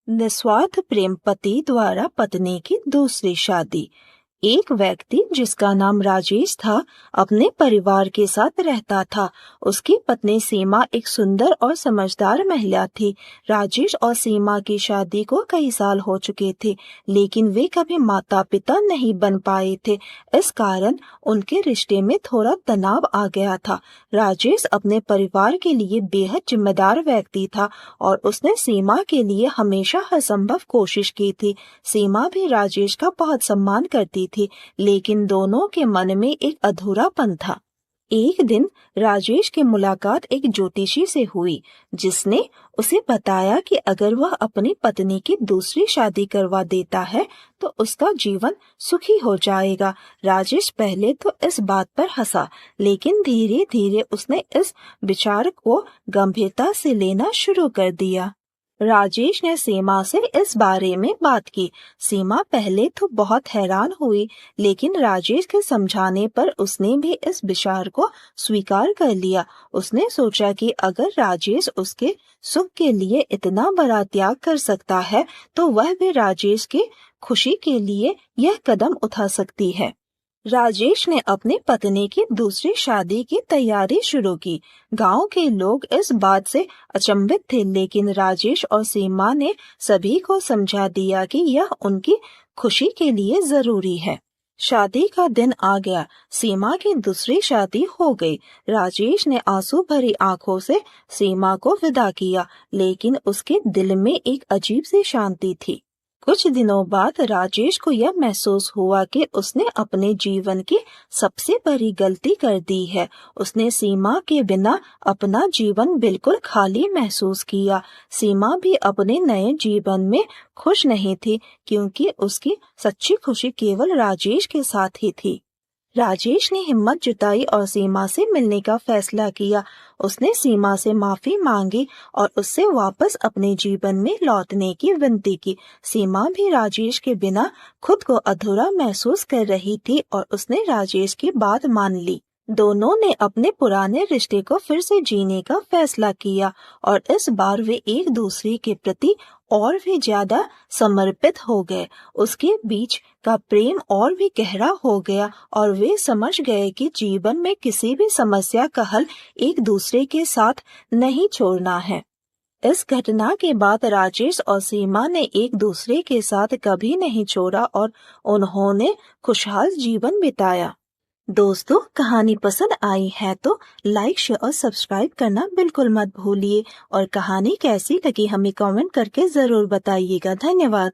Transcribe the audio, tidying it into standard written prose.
निस्वार्थ प्रेम पति द्वारा पत्नी की दूसरी शादी। एक व्यक्ति जिसका नाम राजेश था अपने परिवार के साथ रहता था। उसकी पत्नी सीमा एक सुंदर और समझदार महिला थी। राजेश और सीमा की शादी को कई साल हो चुके थे, लेकिन वे कभी माता पिता नहीं बन पाए थे। इस कारण उनके रिश्ते में थोड़ा तनाव आ गया था। राजेश अपने परिवार के लिए बेहद जिम्मेदार व्यक्ति था और उसने सीमा के लिए हमेशा हर संभव कोशिश की थी। सीमा भी राजेश का बहुत सम्मान करती थी, लेकिन दोनों के मन में एक अधूरापन था। एक दिन राजेश की मुलाकात एक ज्योतिषी से हुई, जिसने उसे बताया कि अगर वह अपनी पत्नी की दूसरी शादी करवा देता है तो उसका जीवन सुखी हो जाएगा। राजेश पहले तो इस बात पर हंसा, लेकिन धीरे धीरे उसने इस विचार को गंभीरता से लेना शुरू कर दिया। राजेश ने सीमा से इस बारे में बात की। सीमा पहले तो बहुत हैरान हुई, लेकिन राजेश के समझाने पर उसने भी इस विचार को स्वीकार कर लिया। उसने सोचा कि अगर राजेश उसके सुख के लिए इतना बड़ा त्याग कर सकता है, तो वह भी राजेश की खुशी के लिए यह कदम उठा सकती है। राजेश ने अपनी पत्नी की दूसरी शादी की तैयारी शुरू की। गांव के लोग इस बात से अचंभित थे, लेकिन राजेश और सीमा ने सभी को समझा दिया कि यह उनकी खुशी के लिए जरूरी है। शादी का दिन आ गया। सीमा की दूसरी शादी हो गई। राजेश ने आंसू भरी आंखों से सीमा को विदा किया, लेकिन उसके दिल में एक अजीब सी शांति थी। कुछ दिनों बाद राजेश को यह महसूस हुआ कि उसने अपने जीवन की सबसे बड़ी गलती कर दी है। उसने सीमा के बिना अपना जीवन बिल्कुल खाली महसूस किया। सीमा भी अपने नए जीवन में खुश नहीं थी, क्योंकि उसकी सच्ची खुशी केवल राजेश के साथ ही थी। राजेश ने हिम्मत जुटाई और सीमा से मिलने का फैसला किया। उसने सीमा से माफी मांगी और उससे वापस अपने जीवन में लौटने की विनती की। सीमा भी राजेश के बिना खुद को अधूरा महसूस कर रही थी और उसने राजेश की बात मान ली। दोनों ने अपने पुराने रिश्ते को फिर से जीने का फैसला किया और इस बार वे एक दूसरे के प्रति और भी ज्यादा समर्पित हो गए। उसके बीच का प्रेम और भी गहरा हो गया और वे समझ गए कि जीवन में किसी भी समस्या का हल एक दूसरे के साथ नहीं छोड़ना है। इस घटना के बाद राजेश और सीमा ने एक दूसरे के साथ कभी नहीं छोड़ा और उन्होंने खुशहाल जीवन बिताया। दोस्तों, कहानी पसंद आई है तो लाइक, शेयर और सब्सक्राइब करना बिल्कुल मत भूलिए और कहानी कैसी लगी हमें कमेंट करके जरूर बताइएगा। धन्यवाद।